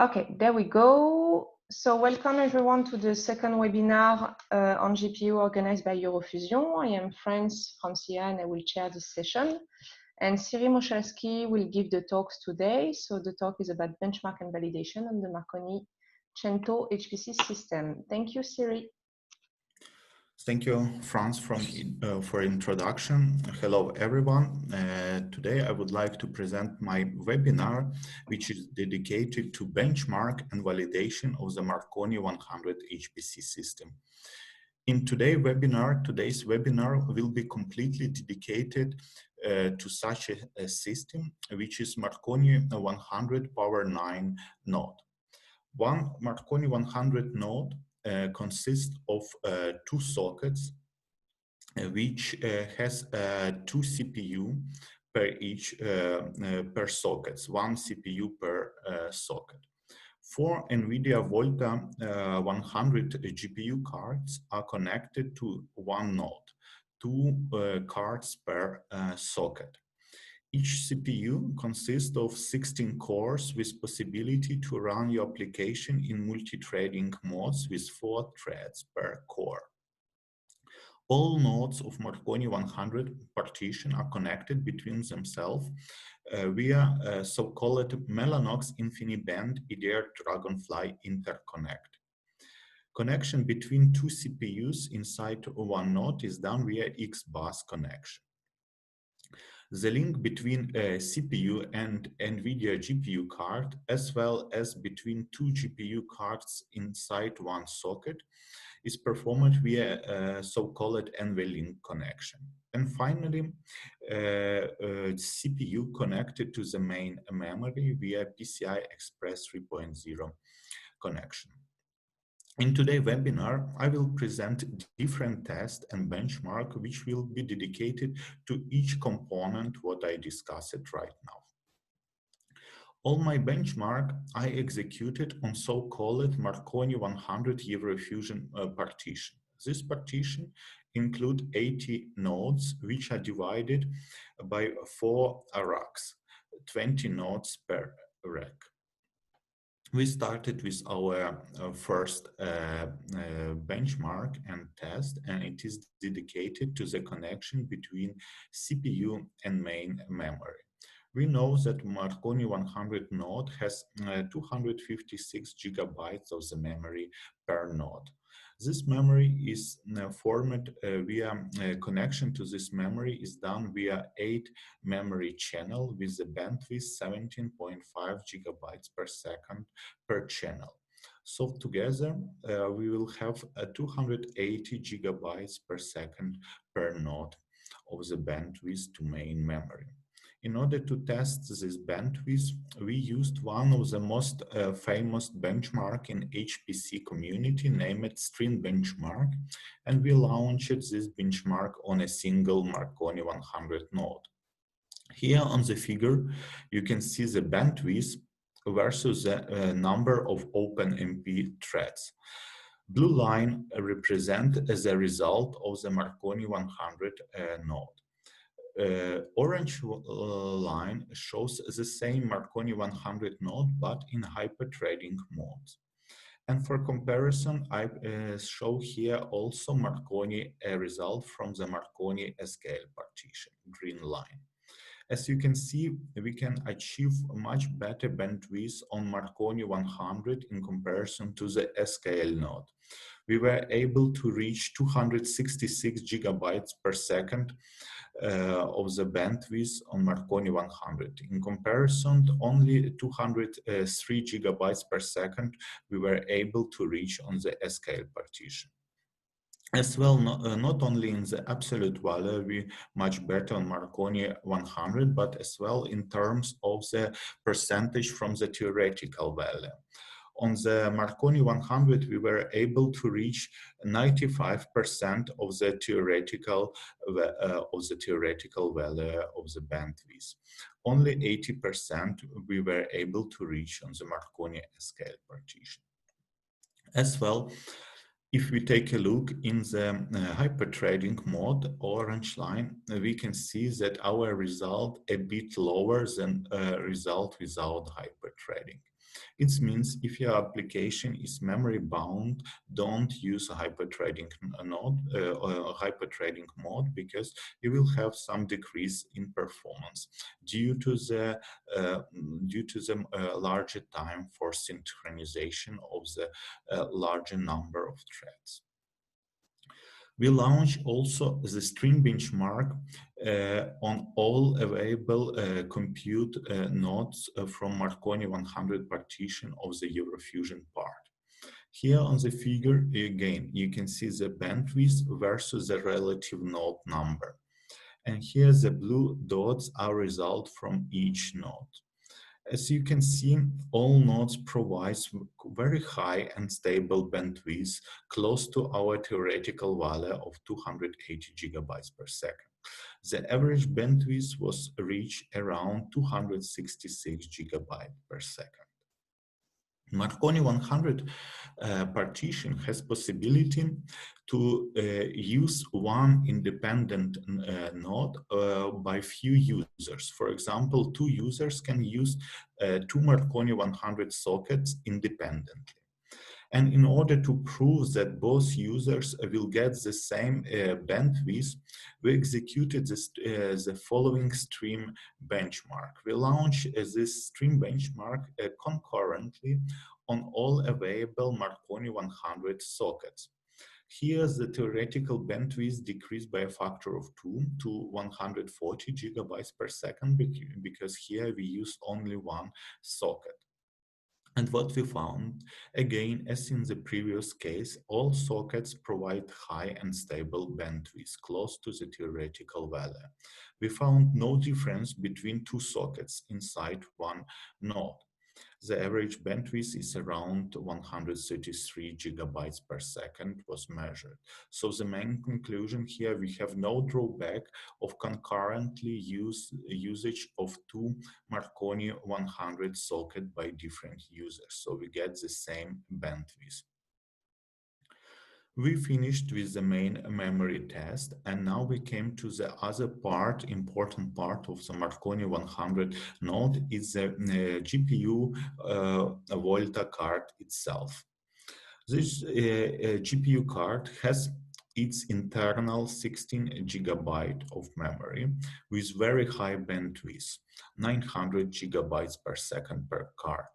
Okay, there we go. So welcome everyone to the second webinar on GPU organized by EUROfusion. I am Franz from Serhiy and I will chair this session. And Serhiy Mochalskyy will give the talks today. So the talk is about benchmark and validation on the Marconi Cento HPC system. Thank you, Serhiy. Thank you, Franz, for introduction. Hello, everyone. Today, I would like to present my webinar, which is dedicated to benchmark and validation of the Marconi 100 HPC system. In today's webinar will be completely dedicated to such a system, which is Marconi 100 Power 9 node. One Marconi 100 node consists of two sockets, which has two CPU per each per sockets, one CPU per socket. Four Nvidia Volta 100 GPU cards are connected to one node, two cards per socket. Each CPU consists of 16 cores with possibility to run your application in multi-threading modes with 4 threads per core. All nodes of Marconi 100 partition are connected between themselves via so-called Mellanox Infiniband EDR Dragonfly interconnect. Connection between two CPUs inside one node is done via X-bus connection. The link between a CPU and Nvidia GPU card, as well as between two GPU cards inside one socket, is performed via a so-called NVLink connection. And finally, CPU connected to the main memory via PCI Express 3.0 connection. In today's webinar, I will present different tests and benchmark which will be dedicated to each component what I discussed right now. All my benchmark I executed on so-called Marconi 100 EUROfusion partition. This partition includes 80 nodes which are divided by 4 racks, 20 nodes per rack. We started with our first benchmark and test, and it is dedicated to the connection between CPU and main memory. We know that Marconi 100 node has 256 gigabytes of the memory per node. This memory is formed via connection to this memory is done via 8 memory channel with the bandwidth 17.5 gigabytes per second per channel. So together we will have 280 gigabytes per second per node of the bandwidth to main memory. In order to test this bandwidth, we used one of the most famous benchmark in HPC community, named Stream Benchmark, and we launched this benchmark on a single Marconi 100 node. Here on the figure, you can see the bandwidth versus the number of OpenMP threads. Blue line represent as a result of the Marconi 100 node. Orange line shows the same Marconi 100 node, but in hyper-threading mode. And for comparison, I show here also Marconi result from the Marconi scale partition, green line. As you can see, we can achieve a much better bandwidth on Marconi 100 in comparison to the scale node. We were able to reach 266 gigabytes per second of the bandwidth on Marconi 100. In comparison, only 203 gigabytes per second we were able to reach on the scale partition. As well, not only in the absolute value, we much better on Marconi 100, but as well in terms of the percentage from the theoretical value. On the Marconi 100, we were able to reach 95% of the theoretical value of the bandwidth. Only 80% we were able to reach on the Marconi scale partition. As well, if we take a look in the hyperthreading mode, orange line, we can see that our result a bit lower than result without hyperthreading. It means if your application is memory bound, don't use a hyperthreading hyperthreading mode, because you will have some decrease in performance due to the larger time for synchronization of the larger number of threads. We launch also the stream benchmark on all available compute nodes from Marconi 100 partition of the EUROfusion part. Here on the figure, again, you can see the bandwidth versus the relative node number. And here the blue dots are result from each node. As you can see, all nodes provide very high and stable bandwidth, close to our theoretical value of 280 gigabytes per second. The average bandwidth was reached around 266 gigabytes per second. Marconi 100 partition has possibility to use one independent node by few users. For example, two users can use two Marconi 100 sockets independently. And in order to prove that both users will get the same bandwidth, we executed the following stream benchmark. We launched this stream benchmark concurrently on all available Marconi 100 sockets. Here, the theoretical bandwidth decreased by a factor of 2 to 140 gigabytes per second, because here we use only one socket. And what we found, again, as in the previous case, all sockets provide high and stable bandwidth, close to the theoretical value. We found no difference between two sockets inside one node. The average bandwidth is around 133 gigabytes per second was measured. So the main conclusion here, we have no drawback of concurrently usage of two Marconi 100 socket by different users. So we get the same bandwidth. We finished with the main memory test, and now we came to the other part, important part of the Marconi 100 node, is the GPU Volta card itself. This GPU card has its internal 16 gigabyte of memory with very high bandwidth, 900 gigabytes per second per card.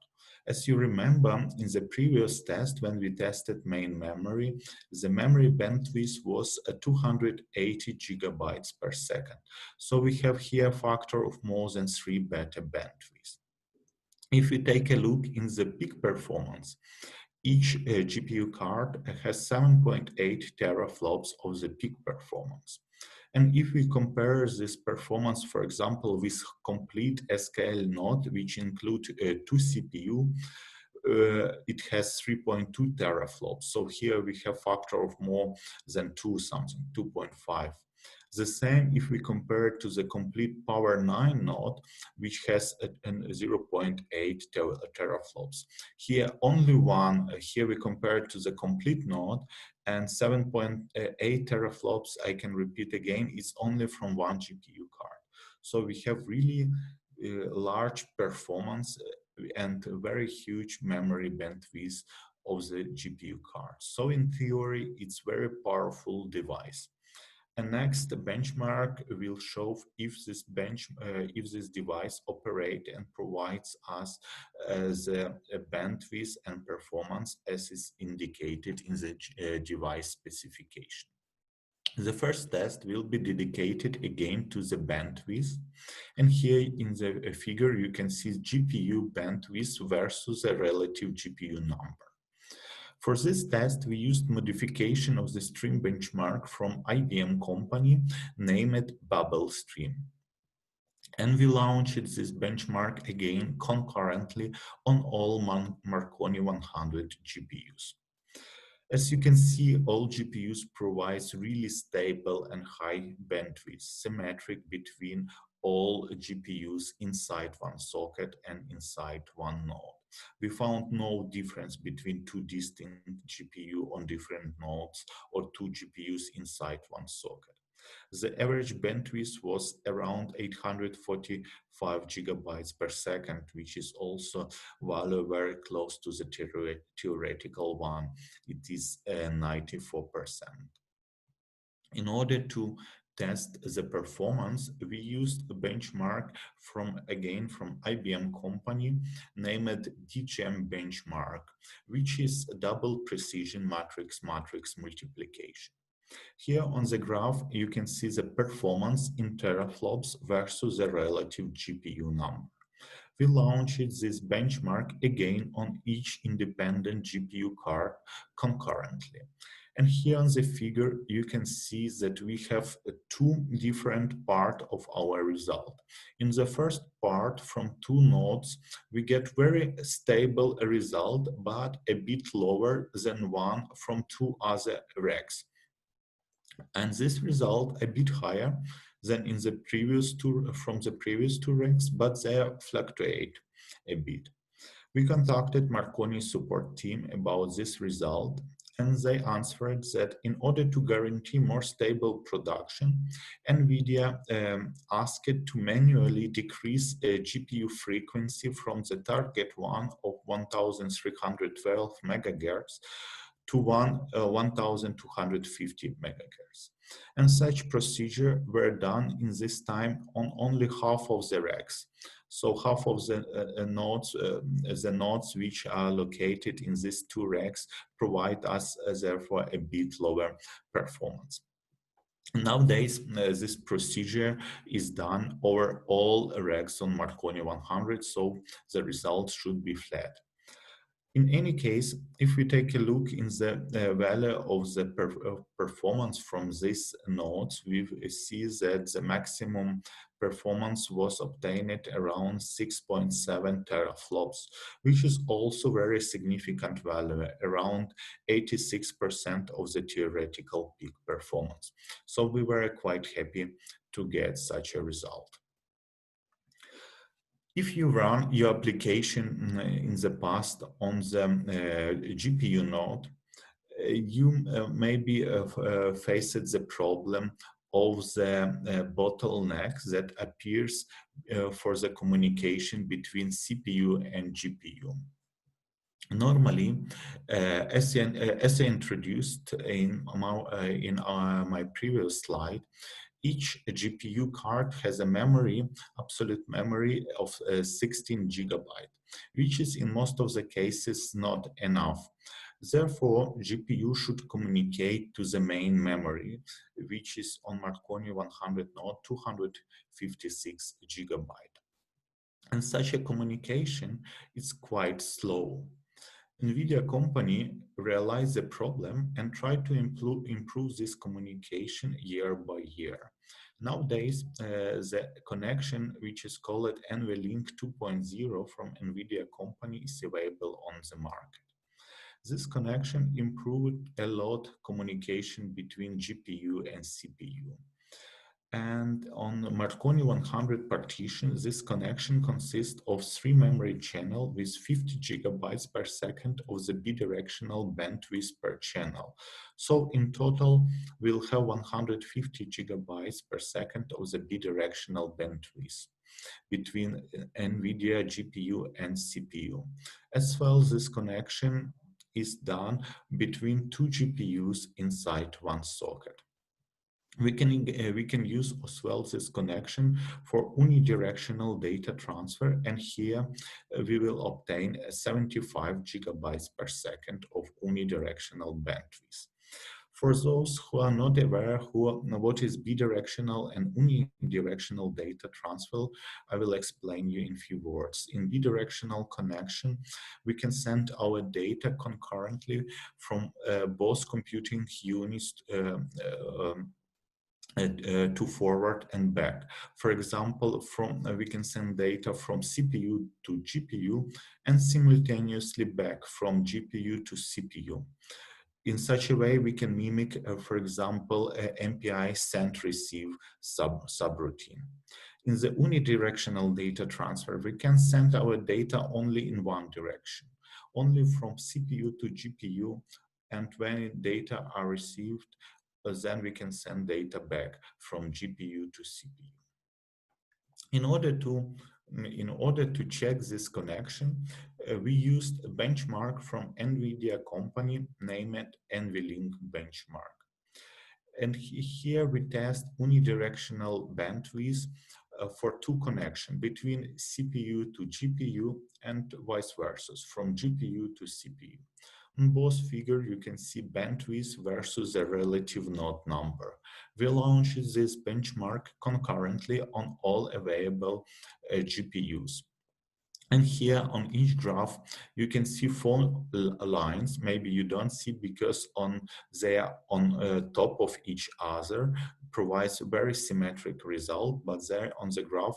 As you remember, in the previous test, when we tested main memory, the memory bandwidth was 280 gigabytes per second. So we have here a factor of more than 3 better bandwidth. If we take a look in the peak performance, each GPU card has 7.8 teraflops of the peak performance. And if we compare this performance, for example, with complete SKL node, which include two CPU, it has 3.2 teraflops. So here we have factor of more than 2.5. The same if we compare it to the complete Power 9 node, which has 0.8 teraflops. Here only one, here we compare it to the complete node, and 7.8 teraflops, I can repeat again, is only from one GPU card. So we have really large performance and very huge memory bandwidth of the GPU card. So in theory, it's very powerful device. And next, the benchmark will show if this device operates and provides us the bandwidth and performance as is indicated in the device specification. The first test will be dedicated again to the bandwidth. And here in the figure, you can see GPU bandwidth versus the relative GPU number. For this test, we used modification of the stream benchmark from IBM company named Bubble Stream. And we launched this benchmark again concurrently on all Marconi 100 GPUs. As you can see, all GPUs provide really stable and high bandwidth, symmetric between all GPUs inside one socket and inside one node. We found no difference between two distinct GPUs on different nodes or two GPUs inside one socket. The average bandwidth was around 845 gigabytes per second, which is also value very close to the theoretical one. It is 94%. In order to test the performance, we used a benchmark from IBM company named DGM benchmark, which is a double precision matrix multiplication. Here on the graph, you can see the performance in teraflops versus the relative GPU number. We launched this benchmark again on each independent GPU card concurrently. And here on the figure, you can see that we have two different parts of our result. In the first part, from two nodes, we get very stable result, but a bit lower than one from two other racks. And this result a bit higher than in the previous from the previous two racks, but they fluctuate a bit. We contacted Marconi support team about this result, and they answered that in order to guarantee more stable production, Nvidia asked it to manually decrease a GPU frequency from the target one of 1312 megahertz to 1250 megahertz. And such procedure were done in this time on only half of the racks. So half of the nodes which are located in these two racks provide us therefore a bit lower performance. Nowadays, this procedure is done over all racks on Marconi 100, so the results should be flat. In any case, if we take a look in the value of the performance from these nodes, we see that the maximum performance was obtained around 6.7 teraflops, which is also very significant value, around 86% of the theoretical peak performance. So we were quite happy to get such a result. If you run your application in the past on the GPU node, you maybe faced the problem of the bottleneck that appears for the communication between CPU and GPU. Normally, as I introduced in my previous slide, each GPU card has a memory, absolute memory of 16 gigabytes, which is in most of the cases not enough. Therefore, GPU should communicate to the main memory, which is on Marconi 100 node 256 gigabytes. And such a communication is quite slow. Nvidia company realized the problem and tried to improve this communication year by year. Nowadays, the connection, which is called NVLink 2.0 from Nvidia company, is available on the market. This connection improved a lot communication between GPU and CPU. And on Marconi 100 partition, this connection consists of 3 memory channels with 50 gigabytes per second of the bidirectional bandwidth per channel. So in total, we'll have 150 gigabytes per second of the bidirectional bandwidth between NVIDIA GPU and CPU. As well, this connection is done between 2 GPUs inside one socket. We can use as well this connection for unidirectional data transfer, and here we will obtain 75 gigabytes per second of unidirectional bandwidth. For those who are not aware what is bidirectional and unidirectional data transfer, I will explain you in few words. In bidirectional connection, we can send our data concurrently from both computing units to forward and back. For example, we can send data from CPU to GPU and simultaneously back from GPU to CPU. In such a way, we can mimic, for example, Npi send-receive subroutine. In the unidirectional data transfer, we can send our data only in one direction, only from CPU to GPU, and when data are received, then we can send data back from GPU to CPU. In order to check this connection, we used a benchmark from Nvidia company named NVLink benchmark. And here we test unidirectional bandwidth for two connections between CPU to GPU and vice versa, from GPU to CPU. In both figures, you can see bandwidth versus the relative node number. We launched this benchmark concurrently on all available GPUs. And here on each graph, you can see four lines. Maybe you don't see because they are on top of each other, provides a very symmetric result, but there on the graph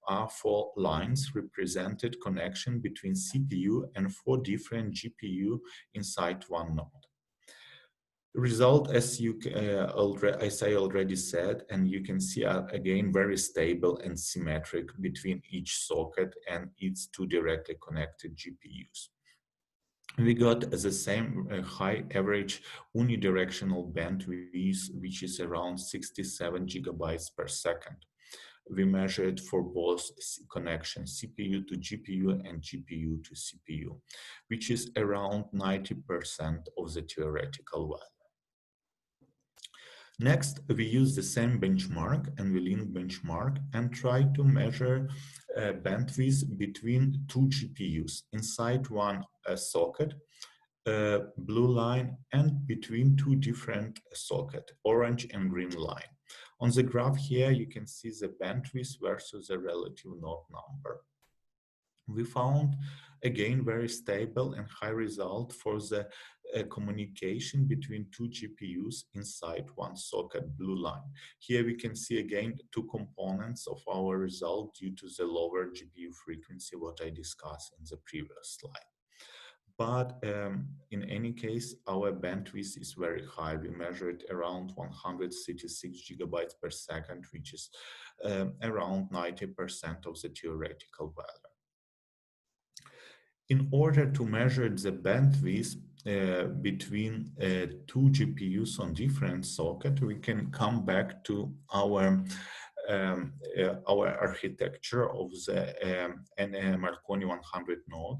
are four lines represented connection between CPU and four different GPU inside one node. Result, as I already said, and you can see again very stable and symmetric between each socket and its two directly connected GPUs. We got the same high average unidirectional bandwidth, which is around 67 gigabytes per second. We measured for both connections, CPU to GPU and GPU to CPU, which is around 90% of the theoretical value. Next, we use the same benchmark, NVLink benchmark, and try to measure bandwidth between two GPUs inside one socket, blue line, and between two different sockets, orange and green line. On the graph here, you can see the bandwidth versus the relative node number. We found, again, very stable and high result for the communication between two GPUs inside one socket, blue line. Here we can see again two components of our result due to the lower GPU frequency, what I discussed in the previous slide. But in any case, our bandwidth is very high. We measured around 136 gigabytes per second, which is around 90% of the theoretical value. In order to measure the bandwidth between two GPUs on different sockets, we can come back to our architecture of the Marconi 100 node.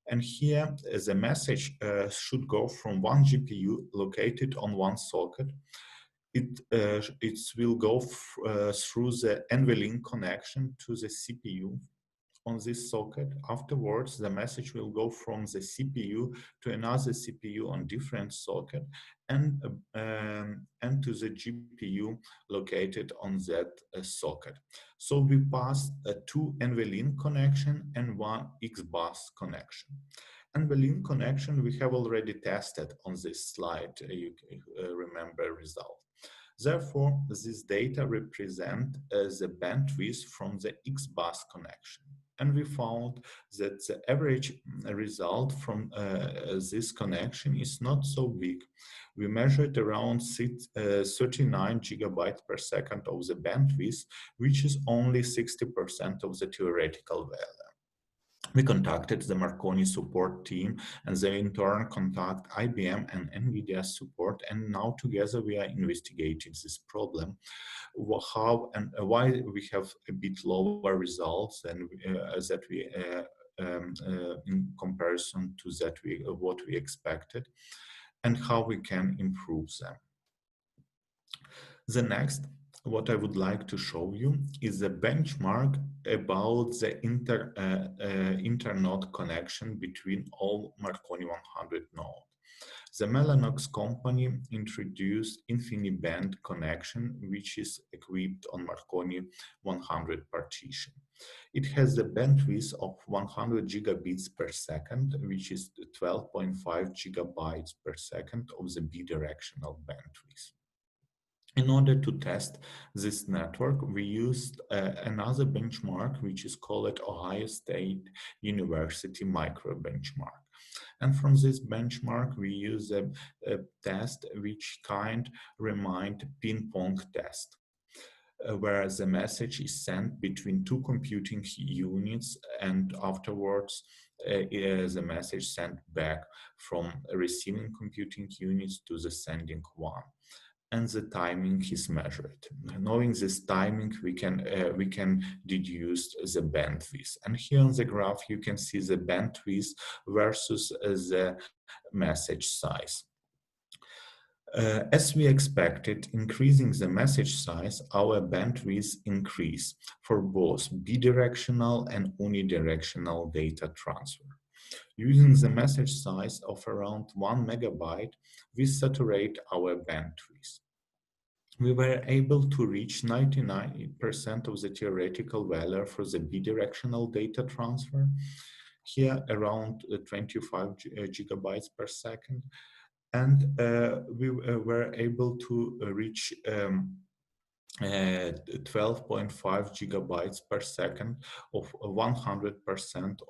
And here, the message should go from one GPU located on one socket. It will go through the NVLink connection to the CPU on this socket. Afterwards, the message will go from the CPU to another CPU on different socket and to the GPU located on that socket. So we pass two NVLink connection and one XBus connection. NVLink connection we have already tested on this slide. You remember result. Therefore, this data represent the bandwidth from the XBus connection. And we found that the average result from this connection is not so big. We measured around 39 gigabytes per second of the bandwidth, which is only 60% of the theoretical value. We contacted the Marconi support team, and they in turn contact IBM and Nvidia support, and now together we are investigating this problem, how and why we have a bit lower results than in comparison to what we expected, and how we can improve them. The next, what I would like to show you is a benchmark about the inter-node connection between all Marconi 100 nodes. The Mellanox company introduced Infiniband Connection, which is equipped on Marconi 100 partition. It has a bandwidth of 100 gigabits per second, which is 12.5 gigabytes per second of the bidirectional bandwidth. In order to test this network, we used another benchmark, which is called Ohio State University Micro Benchmark. And from this benchmark, we use a test which remind ping-pong test, where the message is sent between two computing units, and afterwards the message sent back from receiving computing units to the sending one. and the timing is measured. Knowing this timing, we can deduce the bandwidth. And here on the graph, you can see the bandwidth versus the message size. As we expected, increasing the message size, our bandwidth increase for both bidirectional and unidirectional data transfer. Using the message size of around 1 megabyte, we saturate our bandwidth. We were able to reach 99% of the theoretical value for the bidirectional data transfer, here around 25 gigabytes per second. And we were able to reach 12.5 gigabytes per second of 100%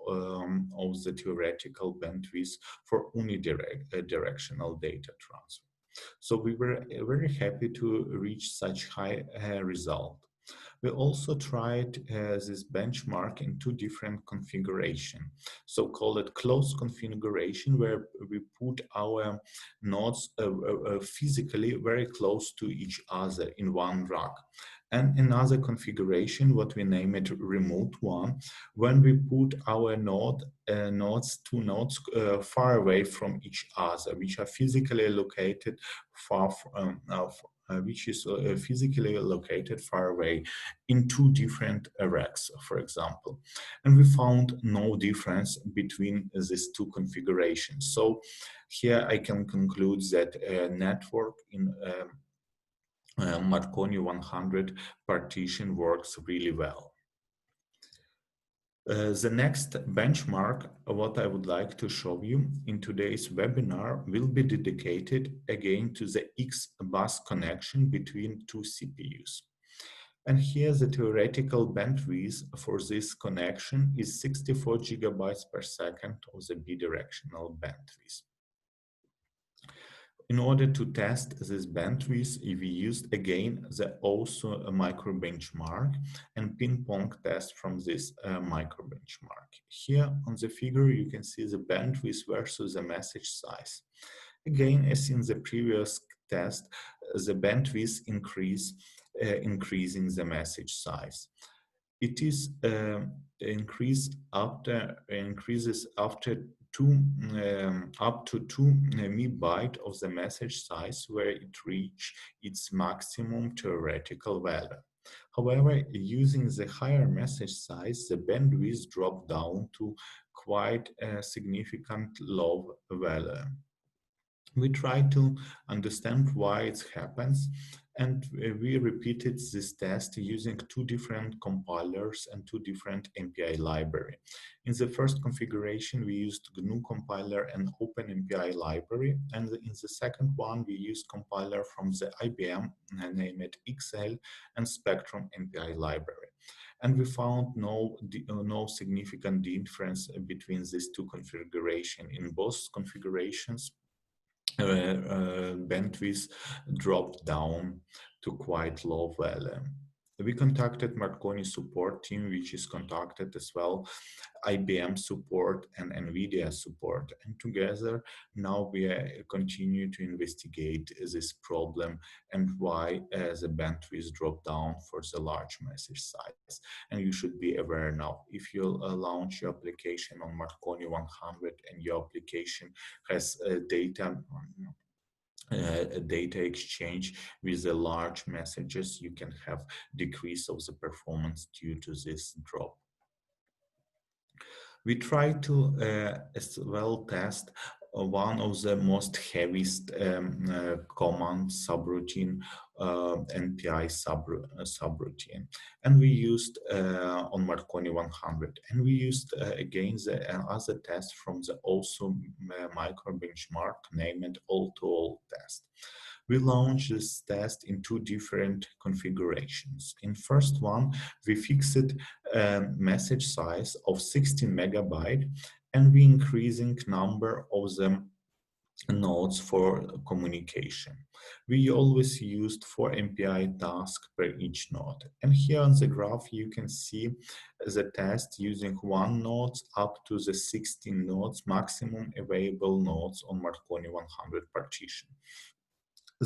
of the theoretical bandwidth for unidirectional data transfer. So we were very happy to reach such high result. We also tried this benchmark in two different configurations, so-called closed configuration, where we put our nodes physically very close to each other in one rack. And another configuration, what we name it remote one, when we put our two nodes far away from each other, which are physically located physically located far away in two different racks, for example. And we found no difference between these two configurations. So here I can conclude that a network in Marconi 100 partition works really well. The next benchmark, what I would like to show you in today's webinar, will be dedicated again to the X-bus connection between two CPUs. And here the theoretical bandwidth for this connection is 64 gigabytes per second of the bidirectional bandwidth. In order to test this bandwidth, we used again the also micro benchmark and ping-pong test from this micro benchmark. Here on the figure, you can see the bandwidth versus the message size. Again, as in the previous test, the bandwidth increasing the message size. It is increases after up to 2 megabyte of the message size, where it reaches its maximum theoretical value. However, using the higher message size, the bandwidth dropped down to quite a significant low value. We tried to understand why it happens, and we repeated this test using two different compilers and two different Npi library. In the first configuration, we used GNU compiler and OpenMPI library, and in the second one, we used compiler from the IBM, named XL, and Spectrum MPI library. And we found no significant difference between these two configurations. In both configurations, bandwidth dropped down to quite low value. We contacted Marconi support team, which is contacted as well, IBM support and Nvidia support. And together, now we continue to investigate this problem and why the bandwidth dropped down for the large message size. And you should be aware now, if you launch your application on Marconi 100 and your application has data exchange with the large messages, you can have decrease of the performance due to this drop. We try to as well test one of the most heaviest command subroutine, Npi subroutine, and we used on Marconi 100, and we used again the other test from the also micro benchmark named all-to-all test. We launched this test in two different configurations. In first one, we fixed message size of 16 megabyte, and we increasing number of the nodes for communication. We always used 4 MPI tasks per each node. And here on the graph, you can see the test using 1 node up to the 16 nodes, maximum available nodes on Marconi 100 partition.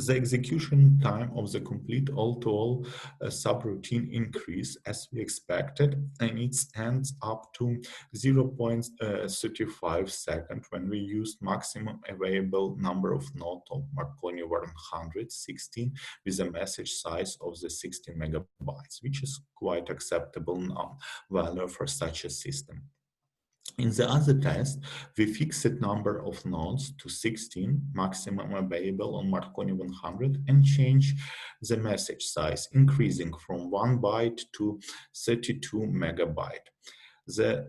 The execution time of the complete all-to-all subroutine increase as we expected, and it ends up to 0.35 seconds when we used maximum available number of nodes of Marconi 116 with a message size of the 16 megabytes, which is quite acceptable now value for such a system. In the other test, we fixed number of nodes to 16, maximum available on Marconi 100, and change the message size, increasing from 1 byte to 32 megabyte. The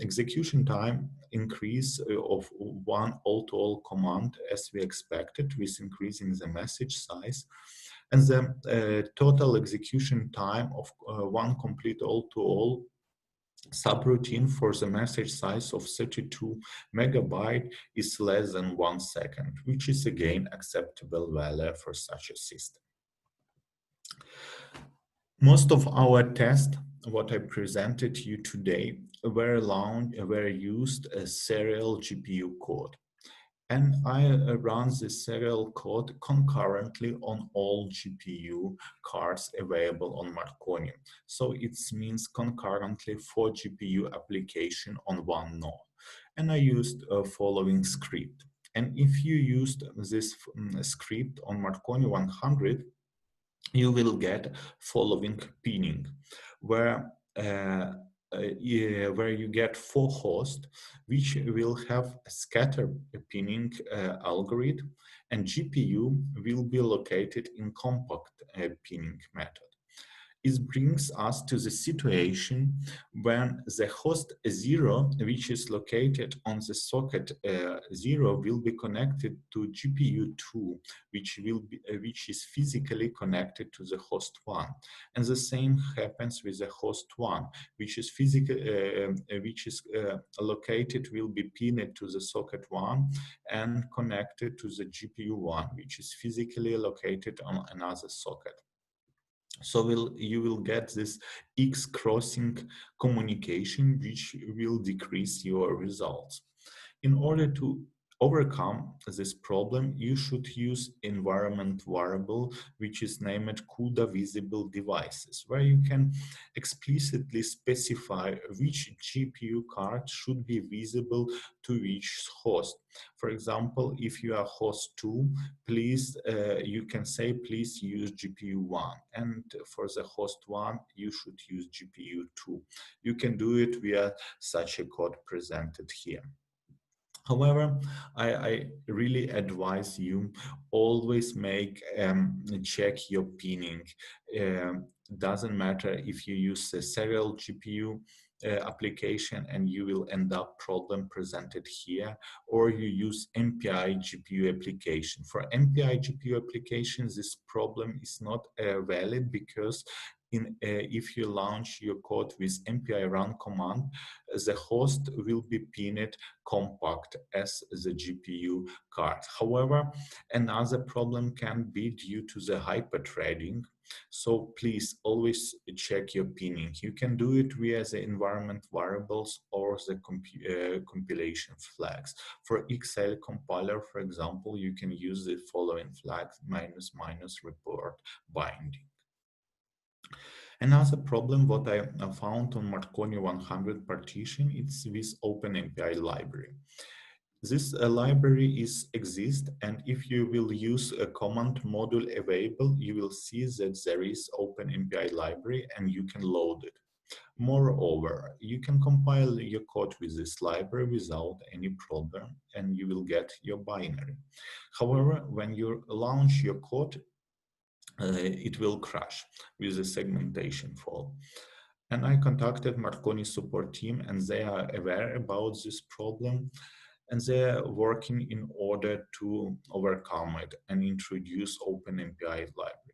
execution time increase of one all-to-all command as we expected, with increasing the message size, and the total execution time of one complete all-to-all subroutine for the message size of 32 megabyte is less than 1 second, which is again acceptable value for such a system. Most of our tests, what I presented to you today, were used as serial GPU code. And I run the serial code concurrently on all GPU cards available on Marconi. So it means concurrently 4 GPU application on one node. And I used a following script. And if you used this script on Marconi 100, you will get following pinning, where you get 4 hosts, which will have a scatter pinning algorithm, and GPU will be located in compact pinning method. It brings us to the situation when the host 0, which is located on the socket 0, will be connected to GPU 2, which is physically connected to the host 1, and the same happens with the host 1, which is located, will be pinned to the socket 1 and connected to the GPU 1, which is physically located on another socket. So you will get this X crossing communication, which will decrease your results. In order to overcome this problem, you should use environment variable, which is named CUDA visible devices, where you can explicitly specify which GPU card should be visible to each host. For example, if you are host 2, please, you can say, please use GPU 1. And for the host 1, you should use GPU 2. You can do it via such a code presented here. However, I really advise you always check your pinning. Doesn't matter if you use a serial GPU application and you will end up problem presented here, or you use Npi GPU application. For Npi GPU application, this problem is not valid because if you launch your code with Npi run command, the host will be pinned compact as the GPU card. However, another problem can be due to the hyperthreading. So please always check your pinning. You can do it via the environment variables or the compilation flags. For XL compiler, for example, you can use the following flags: ---- report binding. Another problem what I found on Marconi 100 partition is with OpenMPI library. This library exists, and if you will use a command module available, you will see that there is OpenMPI library and you can load it. Moreover, you can compile your code with this library without any problem, and you will get your binary. However, when you launch your code, it will crash with a segmentation fault. And I contacted Marconi support team, and they are aware about this problem, and they are working in order to overcome it and introduce OpenMPI library.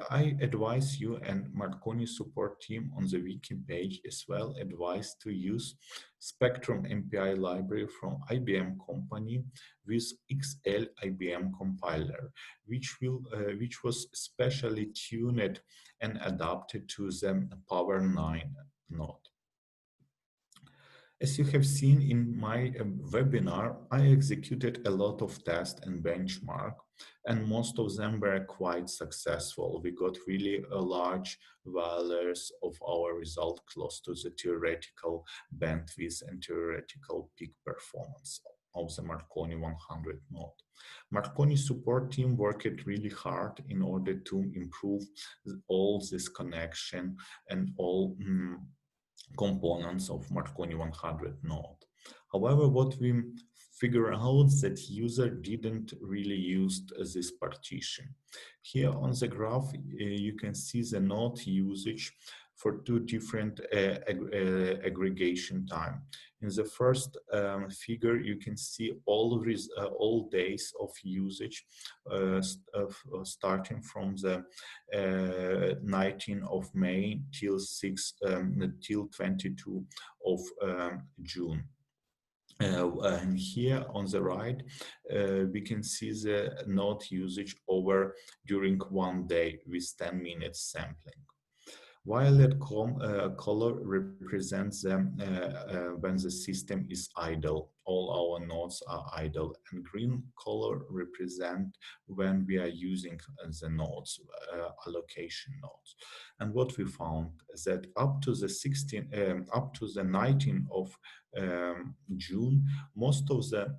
I advise you and Marconi support team on the wiki page as well advise to use Spectrum MPI library from IBM company with XL IBM compiler, which was specially tuned and adapted to the Power 9 node. As you have seen in my webinar, I executed a lot of tests and benchmark, and most of them were quite successful. We got really a large values of our result close to the theoretical bandwidth and theoretical peak performance of the Marconi 100 node. Marconi support team worked really hard in order to improve all this connection and all components of Marconi 100 node. However, what we figure out that user didn't really use this partition. Here on the graph, you can see the node usage for two different aggregation time. In the first figure, you can see all days of usage starting from the 19th of May till 22 of June. And here on the right, we can see the node usage over during one day with 10 minutes sampling. Violet color represents when the system is idle. All our nodes are idle, and green color represent when we are using the nodes, allocation nodes. And what we found is that up to the 19th of June, most of the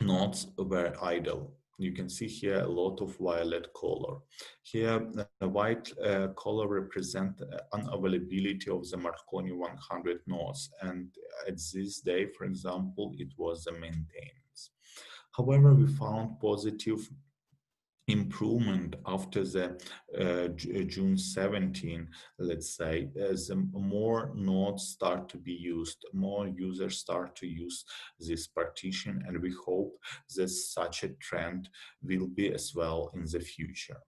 nodes were idle. You can see here a lot of violet color. Here, the white color represent unavailability of the Marconi 100 nodes. And at this day, for example, it was the maintenance. However, we found positive improvement after the June 17, let's say, as more nodes start to be used, more users start to use this partition, and we hope that such a trend will be as well in the future.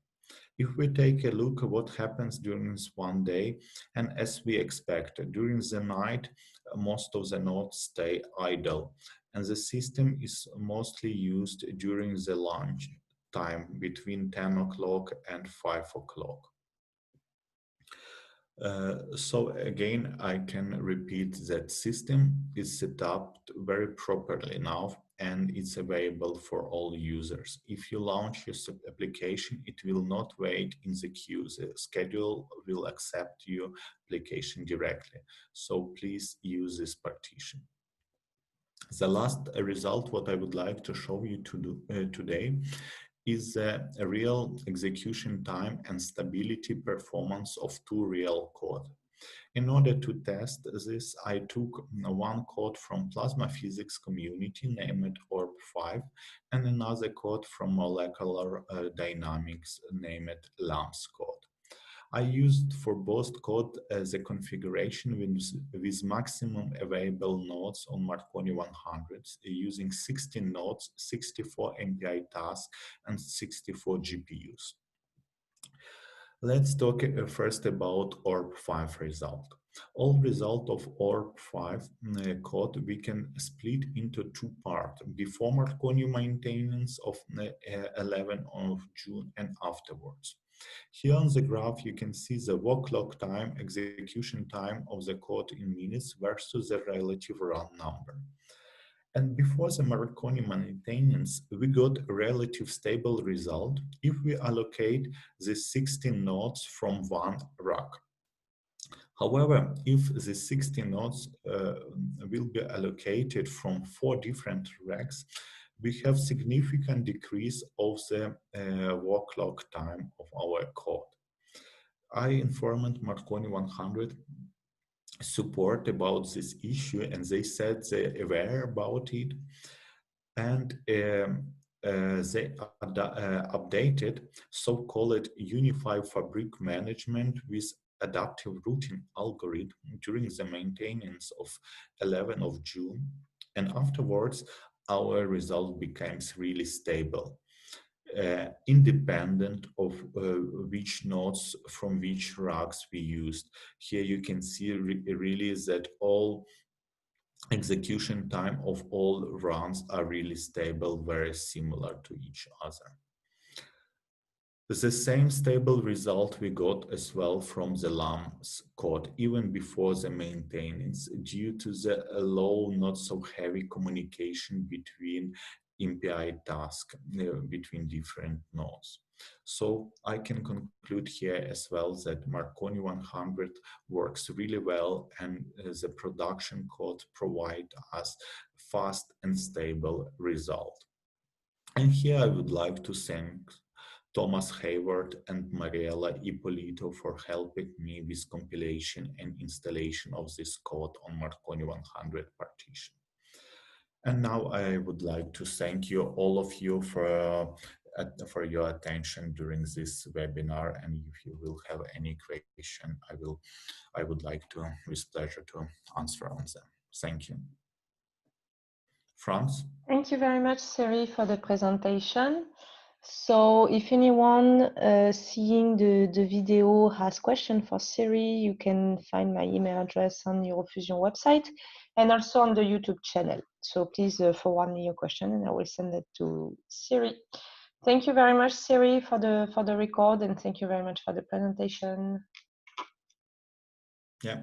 If we take a look at what happens during this one day, and as we expect, during the night, most of the nodes stay idle, and the system is mostly used during the lunch time between 10 o'clock and 5 o'clock. So again, I can repeat that system is set up very properly now, and it's available for all users. If you launch your application, it will not wait in the queue. The schedule will accept your application directly. So please use this partition. The last result, what I would like to show you today, is a real execution time and stability performance of two real code. In order to test this, I took one code from plasma physics community named ORB5 and another code from molecular dynamics named LAMPS code. I used for both code as a configuration with maximum available nodes on Marconi 100 using 16 nodes, 64 Npi tasks, and 64 GPUs. Let's talk first about ORB5 result. All result of ORB5 code we can split into two parts: before Marconi maintenance of 11 of June and afterwards. Here on the graph, you can see the walk log time, execution time of the code in minutes versus the relative run number. And before the Marconi maintenance, we got a relative stable result if we allocate the 16 nodes from one rack. However, if the 16 nodes will be allocated from 4 different racks, we have significant decrease of the walk log time of our code. I informed Marconi 100 support about this issue, and they said they're aware about it, and they updated so-called unified fabric management with adaptive routing algorithm during the maintenance of 11 of June, and afterwards our result becomes really stable, independent of which nodes from which racks we used. Here you can see really that all execution time of all runs are really stable, very similar to each other. The same stable result we got as well from the LAMS code, even before the maintenance, due to the low, not so heavy communication between MPI tasks between different nodes. So I can conclude here as well that Marconi 100 works really well, and the production code provide us fast and stable result. And here I would like to thank Thomas Hayward and Mariella Ippolito for helping me with compilation and installation of this code on Marconi 100 partition. And now I would like to thank you, all of you, for your attention during this webinar. And if you will have any question, I would like to, with pleasure, to answer on them. Thank you. Franz? Thank you very much, Serhiy, for the presentation. So if anyone seeing the video has question for Serhiy, you can find my email address on EUROfusion website and also on the YouTube channel. So please forward me your question and I will send it to Serhiy. Thank you very much, Serhiy, for the record, and thank you very much for the presentation. Yeah.